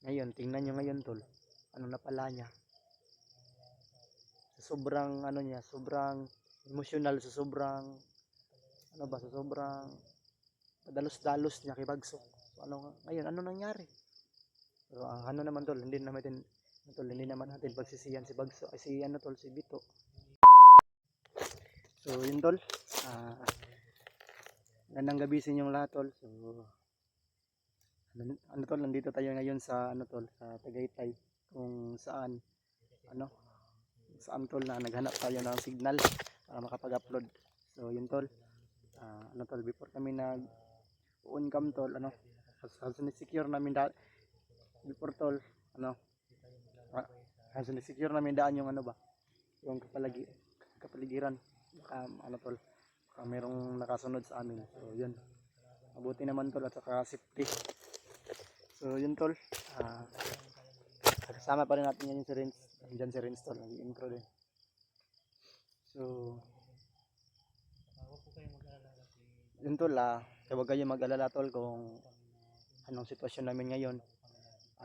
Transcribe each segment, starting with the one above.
Ngayon, tingnan nyo ngayon tol. Ano na pala niya. Sa sobrang ano niya, sobrang emotional, sa sobrang ano ba, sa sobrang padalos-dalos niya kay Bagsok. So, ngayon, ano nangyari? Pero ang ano naman tol, hindi naman natin pagsisiyan si Bagsok, ay si ano tol, si Bito. So, yun tol. Gandang gabi sa inyong lahat tol. So, ano tol, nandito tayo ngayon sa ano tol, sa Tagaytay, kung saan tol na naghanap tayo ng signal para makapag-upload. So yun tol, ano tol, before kami nag on cam tol, has secure namin before tol, ano ah, has secure namin daan yung ano ba, yung kapaligiran, ano tol, merong nakasunod sa amin. So yun, mabuti naman tol at saka safety. So yun tol, kasama pa rin natin yan yung si Renz. Andyan si Renz tol, nag-intro din. So yun tol, huwag kayo mag-alala tol kung anong sitwasyon namin ngayon.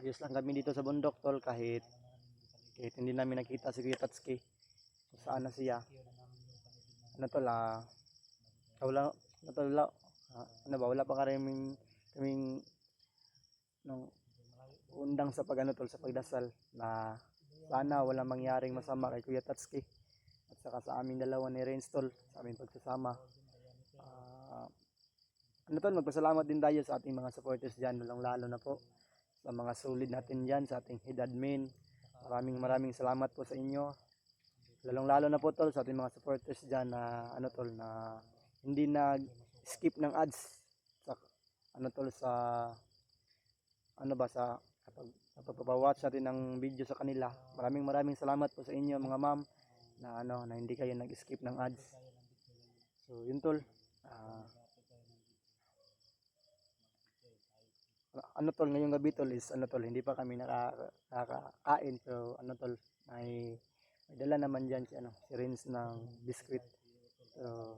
Ayos lang kami dito sa bundok tol, kahit hindi namin nakita si Kuya Tatsuki. So, saan na siya? Ano tol, wala pa kaming nung undang sa sa pagdasal na sana wala mangyaring masama kay Kuya Tatsuki at saka sa aming dalawa ni Renz tol, sa aming pagsasama. Magpasalamat din tayo sa ating mga supporters dyan, lalo na po sa mga solid natin dyan, sa ating head admin. Maraming salamat po sa inyo. Lalo na po tol sa ating mga supporters dyan na na hindi nag-skip ng ads sa sa kapag napapawatch natin ng video sa kanila. Maraming salamat po sa inyo mga ma'am na hindi kayo nag-skip ng ads. So yun tol. Ngayong gabi tol is hindi pa kami nakakain. So tol, may dala naman diyan si Renz ng biskwit. So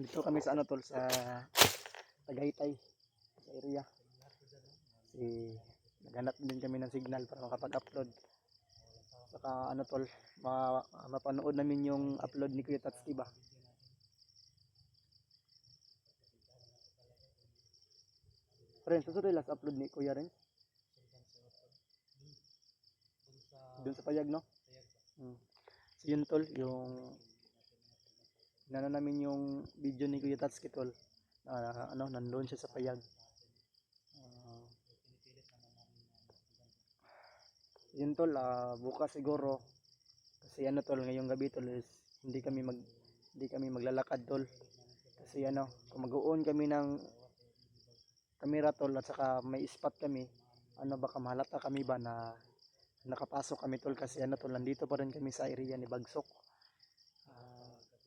dito kami sa sa Tagaytay, sa area. Naghanap din kami ng signal para makapag-upload. Saka tol, mapanood namin yung upload ni Kuya Tatsuki ba. Renz, susunod last upload ni Kuya Renz? Doon sa payag, no? So yun tol, yung namin yung video ni Kuya Tatsuki tol. Nandoon siya sa payag. Yun tol, bukas siguro kasi tol, ngayong gabi tol is hindi kami maglalakad tol. Kasi kung mag-uon kami ng camera tol at saka may spot kami, baka mahalata kami ba na nakapasok kami tol, kasi tol, nandito pa rin kami sa area ni Bagsok.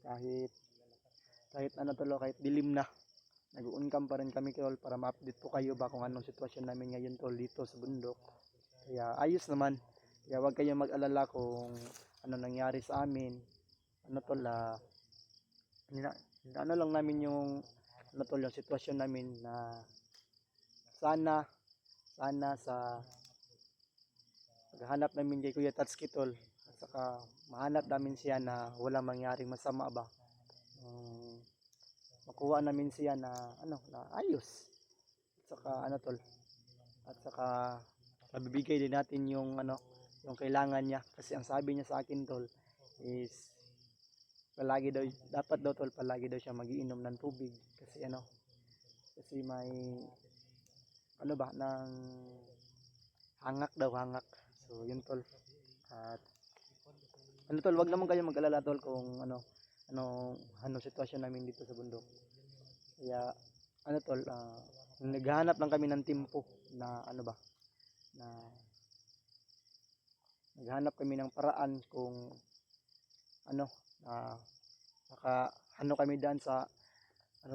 Kahit tol, kahit dilim na, nag-uon cam pa rin kami tol para ma-update po kayo ba kung anong sitwasyon namin ngayon tol dito sa bundok. Kaya ayos naman. Kaya huwag kayong mag-alala kung ano nangyari sa amin. Tol, lang namin yung yung sitwasyon namin na sana sa paghahanap namin kay Kuya Tatsuki tol, at saka mahanap namin siya na wala mangyaring masama ba. Makuha namin siya na na ayos. At saka tol, at saka mabibigay din natin yung yung kailangan niya, kasi ang sabi niya sa akin tol is dapat daw tol, palagi daw siya magiinom ng tubig kasi kasi may ng hangak. So yun tol. At tol, wag naman kayo mag-alala tol kung ano sitwasyon namin dito sa bundok. Kaya tol, naghahanap lang kami ng tempo na na naghanap kami ng paraan kung kami daan sa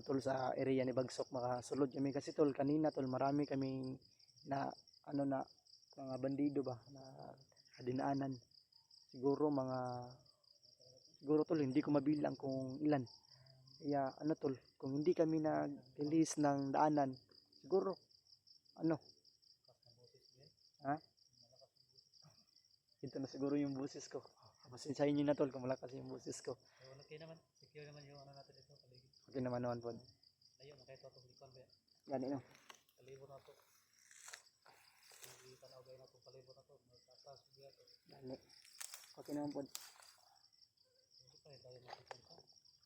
tol, sa area ni Bagsok, makasulod kami kasi tol, kanina tol, marami kaming na na mga bandido ba na dinaanan, siguro mga siguro tol, hindi ko mabilang kung ilan. Kaya ano tol, kung hindi kami nag-release ng daanan, siguro, ano, ha? Ito na siguro yung boses ko. Pasensyahin nyo na tol kung malakas yung boses ko. Okay naman, secure naman yung ano natin ito, paligid. Okay naman naman po. Layo na kayo ito, likon ba? Gani no. Palibot na ito. Hindi tanaw gaya na ito, palibot na ito. Magtatas, biya ito. Gani. Okay naman po. Hindi pa rin tayo makikita.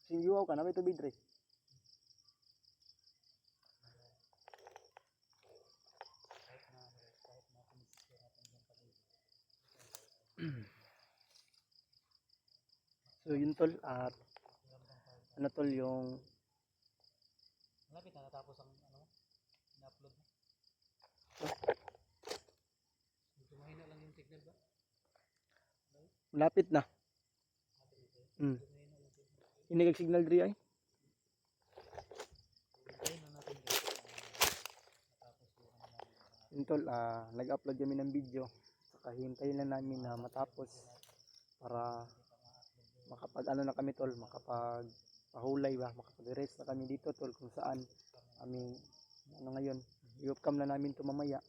Singyuaw ka na may tubig dre. Kahit na pinisisya natin yung paligid. So yun tol, at ano tol yung Malapit na natapos ang ano, na-upload na. Medyo mahina lang yung signal ba? malapit na. Medyo mahina yung signal. Hindi kag signal dre ay. Hintayin na natin guys. Natapos yung ano namin. Yun tol, nag-upload kami ng video. Saka hintayin lang namin na matapos para makapag ano na kami tol, makapag pahulay ba, makapag-rest na kami dito tol kung saan aming ano ngayon, i-upcam na namin to mamaya.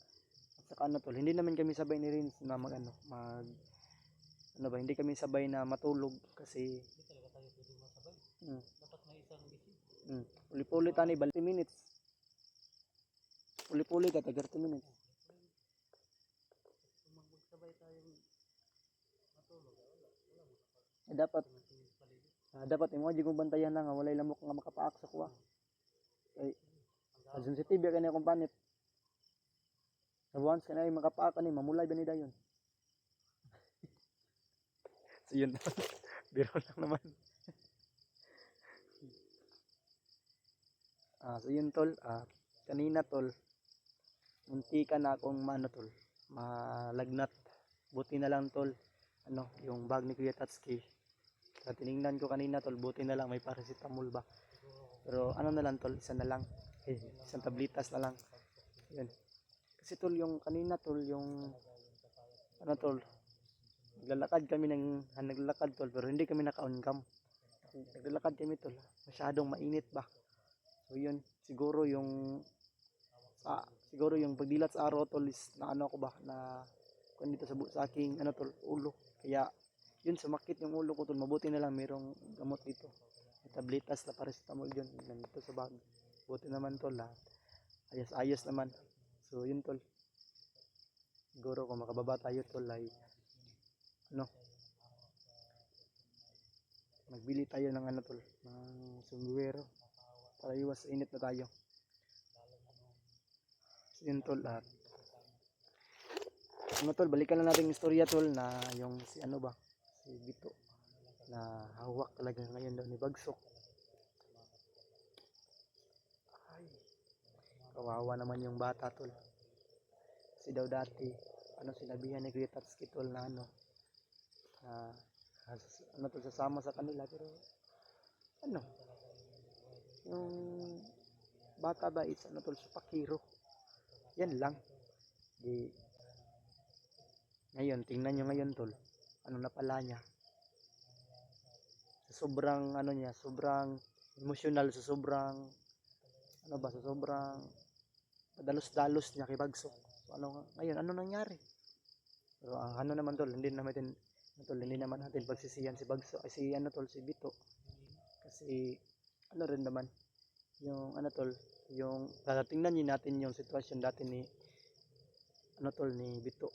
At saka ano tol, hindi naman kami sabay ni Rins na mag ano ba, hindi kami sabay na matulog kasi Hindi talaga tayo pwede masabay. mm, Dapat may isang busy. uli-ulit ani 20 minutes. Uli-ulit at 30 minutes. Kung magsabay tayong matulog, wala Dapat tingin sa paligid. dapat imo di kong bantayan lang nga walay lamok nga makapaak sa kuha. Kay sa sensitive kani akong panit. Sa once kanay makapaak ani mamulay ba ni dayon. So yun. Biro lang naman. So yun tol, kanina tol, munti ka na akong maano tol, malagnat. Buti na lang tol, ano, yung bag ni Kuya Tatsuki. Tiningnan ko kanina tol, buti na lang may paracetamol ba. Pero ano na lang tol, isa na lang. Isang tablitas na lang. Yun. Kasi tol, yung kanina tol, yung ano tol, naglalakad kami naglalakad tol, pero hindi kami naka-on cam. Naglalakad kami tol, masyadong mainit ba. So yun, siguro yung pagdilat sa araw tol is na ano ko ba, na kung dito sa aking ano tol, ulo. Kaya yun, sumakit yung ulo ko tol, mabuti na lang mayroong gamot dito. May tabletas na paracetamol yun, nandito sa bag. Buti naman tol, ayos-ayos naman. So yun tol, siguro kung makababa tayo tol ay ano, magbili tayo ng ano tol, ng sombrero para iwas sa init na tayo. So yun tol, at ano tol, balikan na natin yung istorya tol, na yung si ano ba, si Bito na hawak talaga ngayon daw ni Bagsok. Ay, kawawa naman yung bata tol. Kasi daw dati, ano, sinabihan ni Kuya Tatsuki tol na ano, na ano tol, sasama sa kanila, pero ano, yung bata ba is ano tol, supakiro. Yan lang. Di, ngayon, tingnan nyo ngayon tol, ano na pala niya. Sa sobrang ano niya, sobrang emotional, sa sobrang ano ba, sa sobrang padalos-dalos niya kay Bagsok. So ano ngayon, ano nangyari? Pero ano naman tol, hindi naman natin pagsisiyan si Bagsok, ay si ano tol, si Bito. Kasi ano rin naman, yung ano tol, yung tingnan niyo natin yung sitwasyon dati ni ano tol, ni Bito.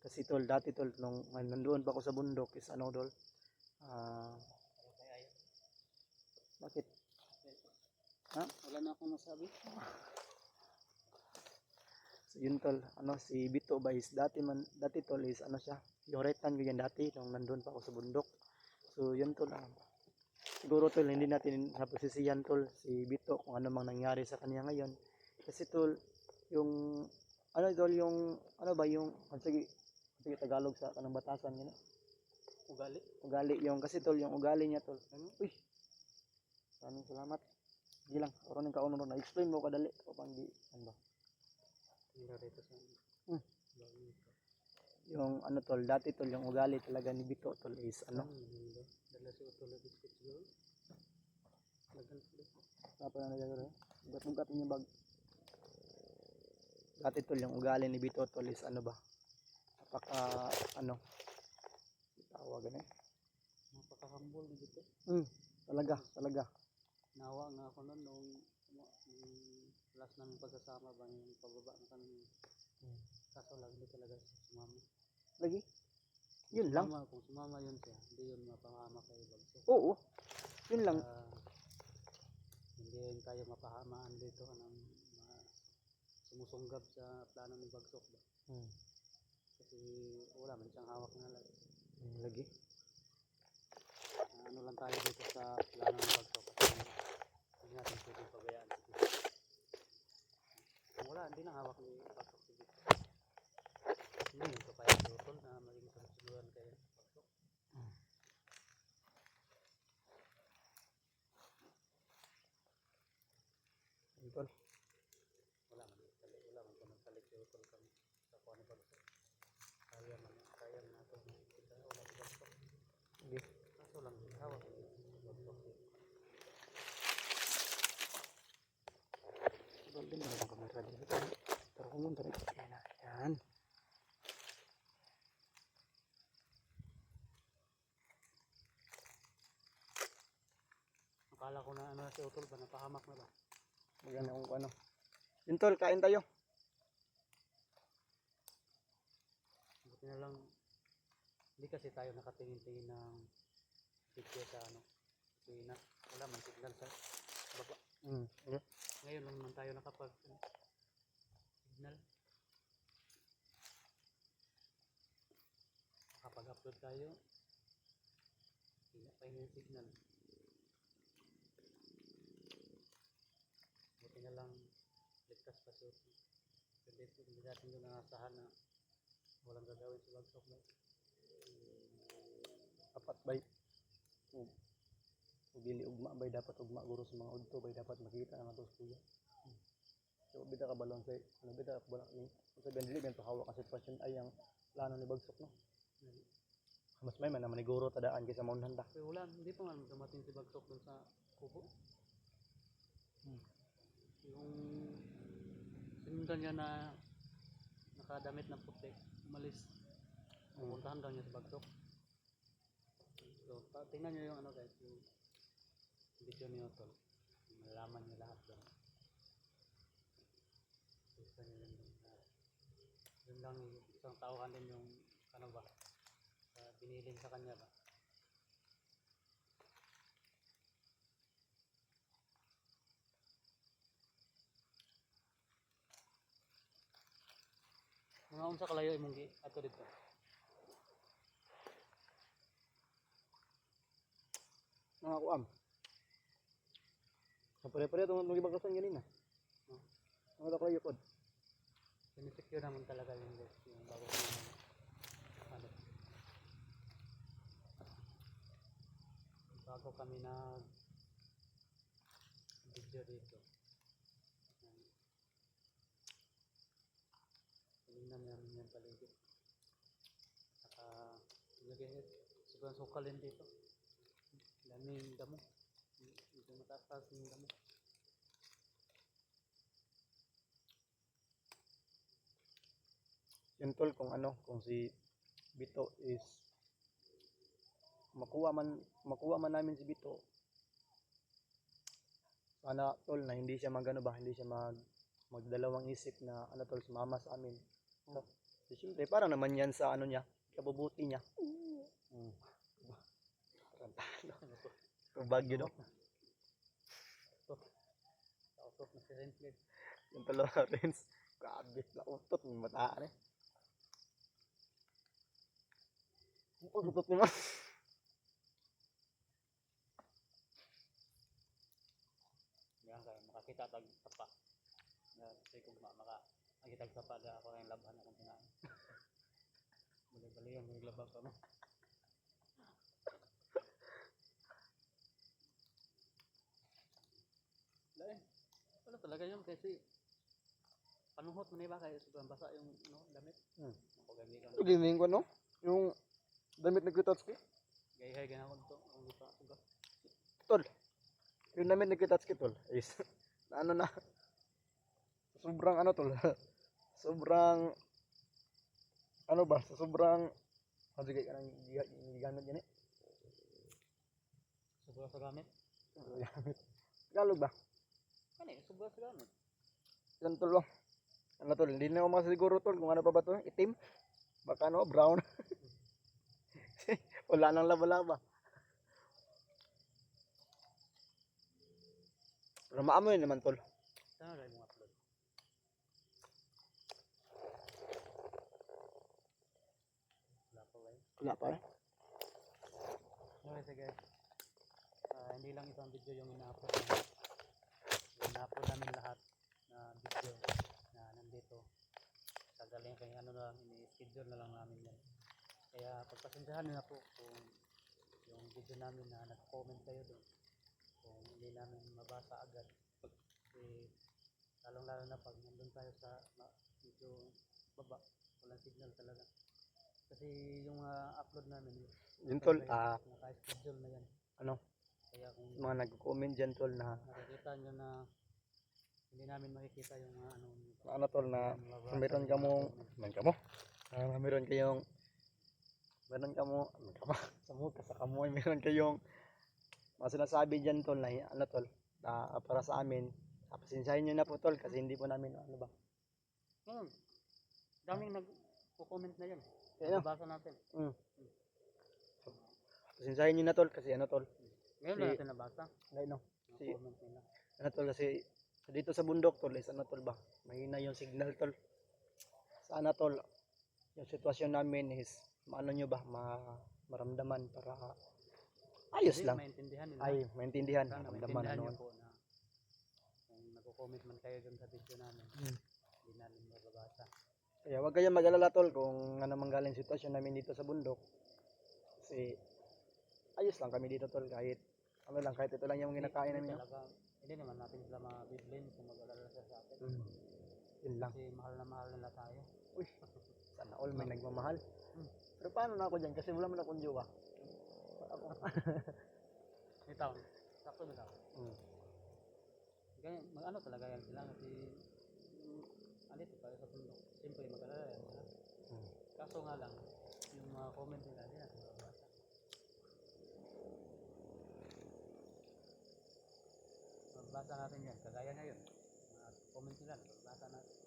Kasi tol, dati tol, nung nandoon pa ako sa bundok is ano tol, bakit? Ha? Wala na akong masabi. So yun tol, ano, si Bito ba is dati tol is ano siya, yung right hand ko yan dati nung nandoon pa ako sa bundok. So yun tol, siguro tol, hindi natin naposisiyan tol si Bito kung ano mang nangyari sa kanya ngayon. Kasi tol, yung ano tol, yung ano ba yung sige Tagalog sa kanang batasan gina. Ugali yung kasi tol, yung ugali niya tol. Uy. Maraming salamat. Sige lang, oron ng kauno na explain mo kadali o pang di ano ba. Hindi rito sa Yung ano tol, dati tol, yung ugali talaga ni Bito tol is ano, Dala si Utol na biscuit siguro. Lagan sila. apa na nagagawin? Bugat-bugat yung bag. Dati tol, yung ugali ni Bito tol is ano ba? Napaka ano, tawagan eh. Napaka-humble na dito. Talaga. Nawa nga ako noon nung last namin pagkasama ba yung pababa na kami. Kaso lang hindi talaga sumama. Lagi. Yun lang. Kung sumama yun siya, hindi yun mapahama kayo bagso. Oo. Yun lang. Hindi yun kayo mapahamaan dito anong sumusunggab sa plano ni Bagsok ba. Kasi wala man siyang hawak na lagi. Lagi. Ano lang tayo dito sa plano ni Bagsok. Hindi natin pwedeng pabayaan. Kung wala, hindi na hawak ni Bagsok. Hindi yung kapayang si Utol na maging sunod-sunuran kayo Bagsok. Tol. Wala man ko nagpalit si Utol kami sa kuha ni Bagsok. Kaya nato kita wala si Bagsok. Kaso lang hawak ni Bagsok. Tol din na kamera dito. Pero kung mun tari. Yan. Akala ko na ano si Utol ba napahamak na ba? Maganda kung ano. Yun tol, kain tayo. Buti na lang hindi kasi tayo nakatingin-tingin ng video sa ano. Kasi wala man signal sa baba. Ngayon lang naman tayo nakapag signal. Nakapag-upload tayo. Hindi pa yung signal. Buti na lang ligtas pa siya. Hindi natin doon nangasahan na walang gagawin sa Bagsok na. Dapat bay. Bili ugma bay, dapat ugma guro sa mga udto bay, dapat makita na to kuya. So bida ka balon say, ano bida ka balon ni. Sa gandili bento hawak ang sitwasyon ay ang plano ni Bagsok no. Mas may man naman ni guro tadaan kaysa maunhan ta. Pero wala, hindi pa nga dumating si Bagsok dun sa kubo. Yung sinundan niya na nakadamit ng puti, umalis. Pupuntahan daw niya sa Bagsok. So, tingnan niyo yung ano guys, yung video ni Utol. Malalaman niyo lahat doon. Gusto niyo yun lang isang tauhan din yung ano ba, biniling sa kanya ba. Mga unsa kalayo imong gi ato dito. Mga kuam. Pare-pare itong magibagasan ganina. Mga taklayo pod. Sinisecure naman talaga yung guys, yung bago ko ano. Bago kami na video dito. Tingnan namin yung paligid. Saka ilagay sobrang sukalin dito. Daming damo. Medyo mataas yung damo. Yun tol kung ano, kung si Bito is makuha man namin si Bito. Sana tol na hindi siya magano ba, hindi siya magdalawang isip na ano tol sumama sa amin. So, siyempre para naman yan sa ano niya, kabubuti niya. Kung bagyo no. Kautot na si Renfred. Yung talo Lawrence, grabe na utot ng mataan eh. Utot mo. Yan kayo makakita tag tapa. Say kung makakita tag tapa da ako yung laban akong tinahan. Bali-bali yung labab pa mo. Dahil, wala talaga yun kasi panuhot man ba kay sobrang basa yung ano, damit. Hmm. Ako gamiton. Ito ginihin ko, no? Yung damit na Kitotsuki. Gayhay ganako to. Ang gusto ko. Tol. Yung damit na Kitotsuki, tol. Is, na ano na. Sobrang ano, tol. Sobrang, ano ba? Sa sobrang, ano sige ka nang gigamit yan eh. Sobra sa gamit. Gigamit. Tagalog ba? Kani sobra sa gamit. Yan, tol, oh. Ano, tol? Hindi na ako makasiguro, tol. Kung ano pa ba to? Itim? Baka ano, brown. Wala nang laba-laba. Pero maamoy naman, tol. Sana rin mo upload. Wala pa ba yun? Wala pa eh. Okay, sige. Hindi lang ito ang video yung ina-upload namin. Ina-upload namin lahat na video na nandito. Sagaling kaya ano lang, ini-schedule na lang namin yan. Kaya pagpasensyahan nyo na po kung yung video namin na nag-comment kayo doon. Kung hindi namin mabasa agad. Kasi lalong-lalo na pag nandun tayo sa medyo baba, walang signal talaga. Kasi yung upload namin, Yun, tol. naka-schedule na yan. Ano? Kaya kung Mga nag-comment dyan, tol, na nakikita nyo na hindi namin makikita yung mga ano, ano, tol, na meron ka mo, meron kayong, sa mukha, sa kamoy, meron kayong mga sinasabi dyan, tol, na ano, tol, na para sa amin, pasensyahin nyo na po, tol, kasi hindi po namin, ano ba, daming nag-comment na yan. Kaya, Nabasa natin. pasensyahin nyo na, tol, kasi ano, tol, Ngayon na natin nabasa. ngayon, no, kasi, Comment nila. ano, tol, kasi, dito sa bundok, tol, is ano, tol, ba, mahina yung signal, tol, sana, tol, yung sitwasyon namin is, maano nyo ba, maramdaman para, ayos Kasi lang, maintindihan nila. ay, maintindihan, Sana maramdaman, maintindihan ano, nyo po na kung nagko-comment man kayo dun sa video namin, hindi namin mababasa. kaya wag kayong mag-alala, tol, kung ano manggaling sitwasyon namin dito sa bundok. Kasi ayos lang kami dito, tol, kahit ano lang, kahit ito lang yung kinakain namin. No? Talaga, hindi naman natin sila mabiblame kung mag-alala sila sa atin. Yun lang. Kasi mahal na mahal nila tayo. Uy, sana all may nagmamahal. Pero paano na ako dyan? Kasi wala man akong jowa. Ito, sakto na ako. Kaya ano talaga yan sila kasi andito tayo sa bundok. Siyempre mag-alala yan sila. Kaso nga lang, yung mga comment nila, hindi natin mababasa. Magbasa natin yan, kagaya ngayon. Mga comment nila, magbasa natin.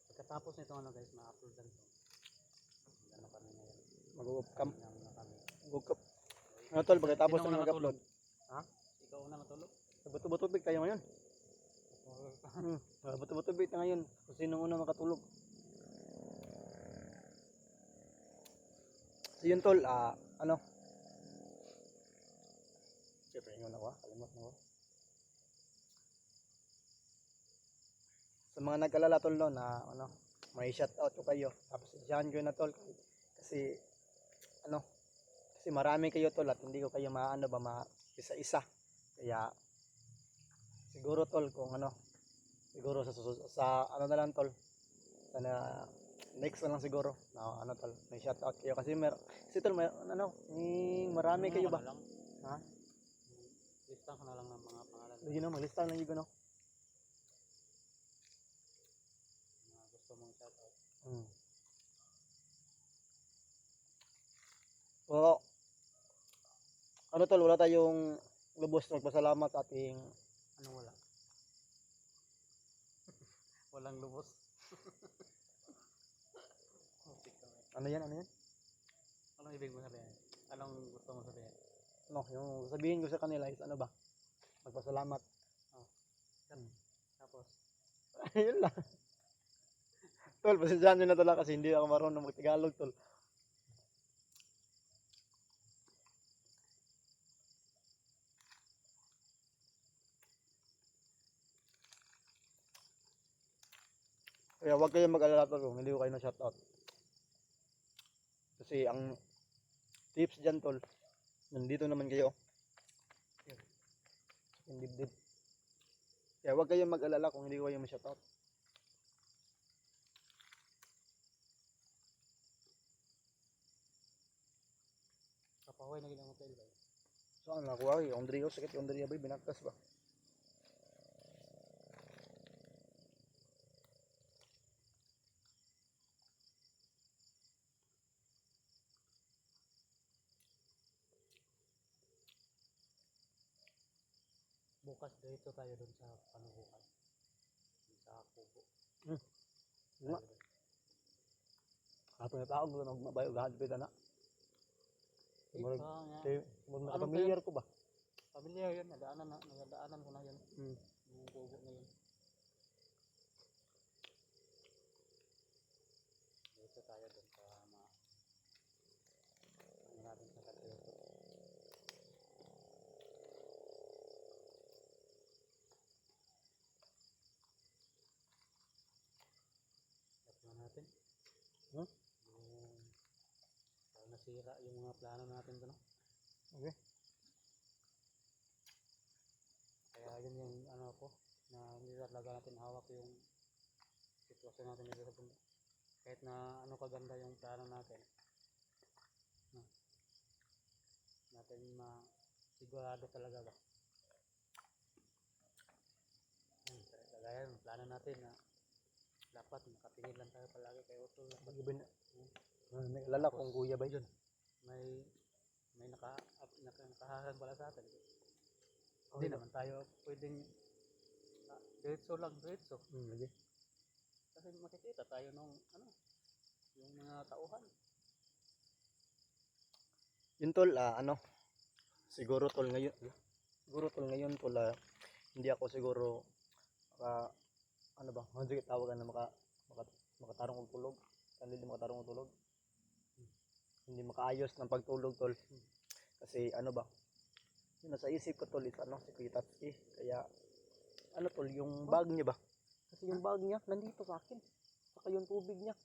Pagkatapos nito ano guys, ma-upload lang ito. Ano kami ngayon? Mag-upcam. Na kami. Mag-upcam. Ano, tol, pagkatapos Sino na una mag-upload. Ha? Ikaw una matulog? Buto-buto tayo ngayon. Buto-buto na ngayon. Kung sino una makatulog. So yun, tol, ano? Siyempre, yun ako, kalimot mo. Sa mga nag-alala, tol, no, na ano, may shout out ko kayo. Tapos isyahan ko na, tol, kasi ano, kasi marami kayo, tol, at hindi ko kayo maano ba isa-isa. Kaya siguro, tol, kung ano, siguro sa ano na lang, tol, sana next na lang siguro na ano, tol, may shout out kayo kasi kasi, tol, may ano, marami kayo ba? Ha? Lista ko na lang ng mga pangalan. You know, maglista lang yung ano. Mga gusto mong shoutout. So, ano, tol, wala tayong lubos na magpasalamat sa ating Ano wala? Walang lubos. ano yan? Anong ibig mo sabihin? Anong gusto mo sabihin? No, yung sabihin ko sa kanila is ano ba? Magpasalamat. Tapos, Yun lang. Tol, pasensyahan nyo na tala kasi hindi ako marunong mag-Tagalog, tol. Kaya huwag kayong mag-alala, tol, kung hindi ko kayo na shoutout. Kasi ang tips dyan tol, nandito naman kayo. Yung dibdib. Kaya huwag kayong mag-alala kung hindi ko kayo ma-shoutout. Kapahoy na ginang hotel ba? So ang nakuha ko, yung Andrea, sakit yung Andrea ba, binagkas ba? Bukas dito tayo doon sa panubukan. Sa kubo. Nga. Kapag natawag ko na magmabayo, gahadpit na. Murag, nga. murag Anong familiar ko ba? Pamilya yun, nagadaanan ko na yun. Hmm. Yung kubo na yun. Dito tayo doon sa mga ano natin sa Katiyoto. Tapos natin. Hmm? Yung parang nasira yung mga plano natin doon. Okay. Kaya yun yung ano ko, na hindi talaga natin hawak yung sitwasyon natin dito sa bundok. Kahit na ano kaganda yung plano natin, no, natin sigurado talaga ba. Kagaya yung plano natin na dapat makatingin lang tayo palagi kay Utol. May alala kung kuya ba yun? May nakaharang pala sa atin. Hindi naman tayo pwedeng diretso lang, diretso. Okay. Kasi makikita tayo nung yung mga tauhan. Yun tol, siguro tol ngayon tol, hindi ako siguro ano sige tawagan na makatarong og tulog. Hindi makatarong og tulog. Hindi makaayos ng pagtulog tol. Kasi yun nasa isip ko tol is si Kuya Tatsuki. Kaya tol, yung bag niya ba? Kasi yung bag niya nandito sa akin. Saka yung tubig niya.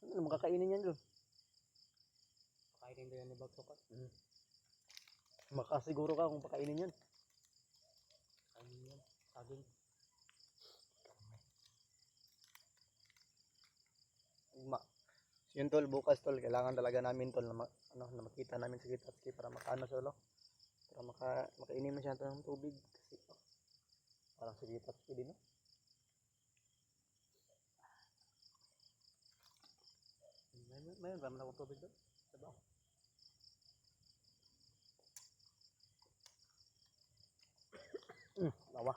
Ano makakainin niyan doon? Pakainin din yan ni Bagsokat. Makasiguro ka kung pakainin yun. Kainin yan. Saging. Yun tol, bukas tol, kailangan talaga namin tol na makita namin si Kitatsuki para para makainim na siya ng tubig kasi parang si Kitatsuki din, no? Mayroon ba man akong tubig doon? Sabaw. Lawa.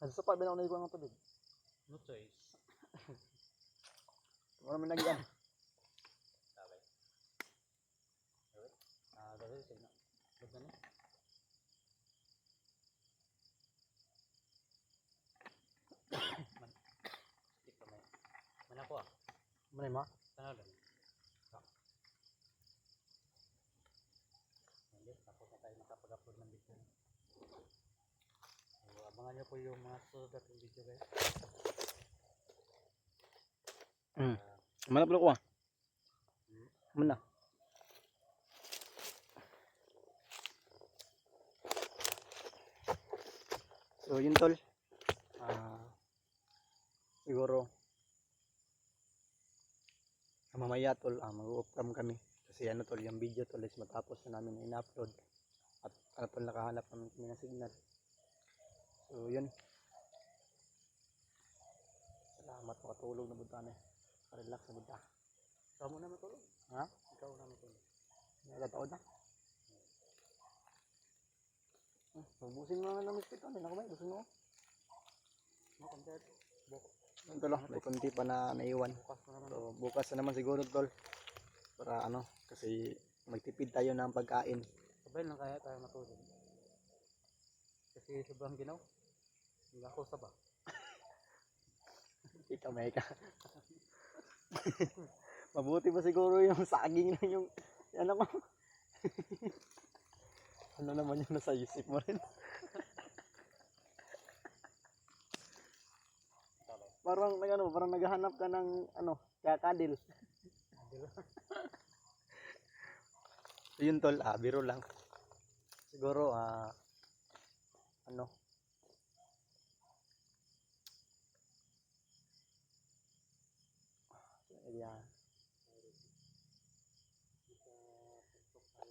Sa pa ba na ako ng tubig? No choice. Wala man nagyan. Okay. Okay. Dali, sige na. Good na niya. Stick kamay. Mana ko Manay mo? Sana lang. Hindi, tapos na tayo nakapag-upload ng video. So, abangan nyo po yung mga susunod natin video guys. Manap ko Mana? So yun tol. Siguro mamaya tol, mag-off cam kami. Kasi tol, yung video tol is matapos na namin in-upload. At tol, nakahanap namin kami ng signal. So yun. Salamat, makatulog na buta na. Relax na buta. Ikaw muna matulog. Ha? Ikaw na matulog. Nagataon na. Busin mo na ng mosquito. Hindi na kumay. Busin mo. No, compared. Yun tol, may kunti pa na naiwan. Bukas na naman. So bukas na naman siguro tol. Para kasi magtipid tayo ng pagkain. Sabay lang kaya tayo matulog. Kasi sobrang ginaw. Hindi ako saba. Ikaw may ka. Mabuti pa siguro yung saging na yung mo. Ano naman yung nasa isip mo rin? Parang ano, parang naghahanap ka ng ano, kakadil. So, yun tol, biro lang. Siguro ano, yeah.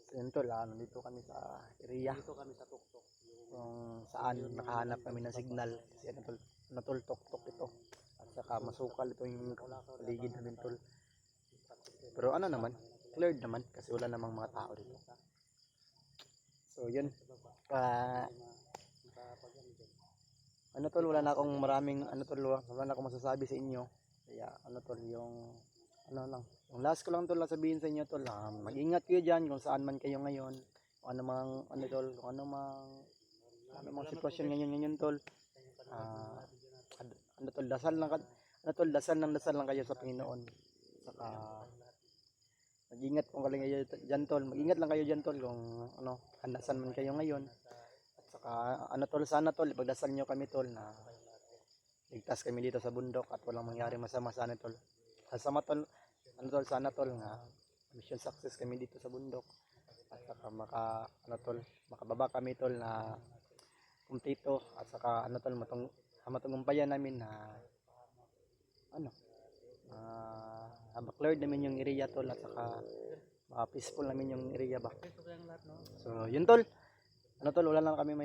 So, yun tol, nandito kami sa area Dito kami sa tuktok. kung saan nakahanap kami ng signal kasi ano tol, tok-tok ito. At saka masukal ito yung paligid namin tol. Pero ano naman, cleared naman kasi wala namang mga tao dito. So yun, ano tol, wala na akong maraming ano tol, wala na akong masasabi sa inyo. Kaya ano tol, yung ano lang, yung last ko lang tol sabihin sa inyo tol, mag-ingat kayo diyan kung saan man kayo ngayon. Kung ano mang ano tol, kung ano mang sitwasyon ngayon tol. Ano tol, dasal lang kayo sa Panginoon. Saka mag-ingat kung kayo diyan tol, mag-ingat lang kayo diyan tol kung ano, handasan man kayo ngayon. At saka ano tol, sana tol, ipagdasal nyo kami tol na ligtas kami dito sa bundok at walang mangyari masama sa amin tol. Sama tol, ano tol, sana tol nga mission success kami dito sa bundok. At saka makababa kami tol na kumpleto at saka ano tol, matunggumpayan namin na ano, cleared namin yung area tol at saka peaceful namin yung area ba. So yun tol, ano tol, wala lang kami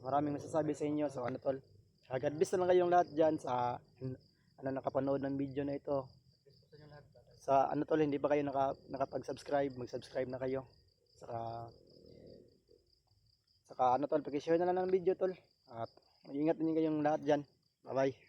maraming masasabi sa inyo. So ano tol, God bless na lang kayong lahat dyan sa ano nakapanood ng video na ito. Sa ano tol, hindi pa kayo nakapag-subscribe, mag-subscribe na kayo. Saka ano tol, paki-share na lang ng video tol. At mag-ingat din kayong lahat dyan. Bye bye.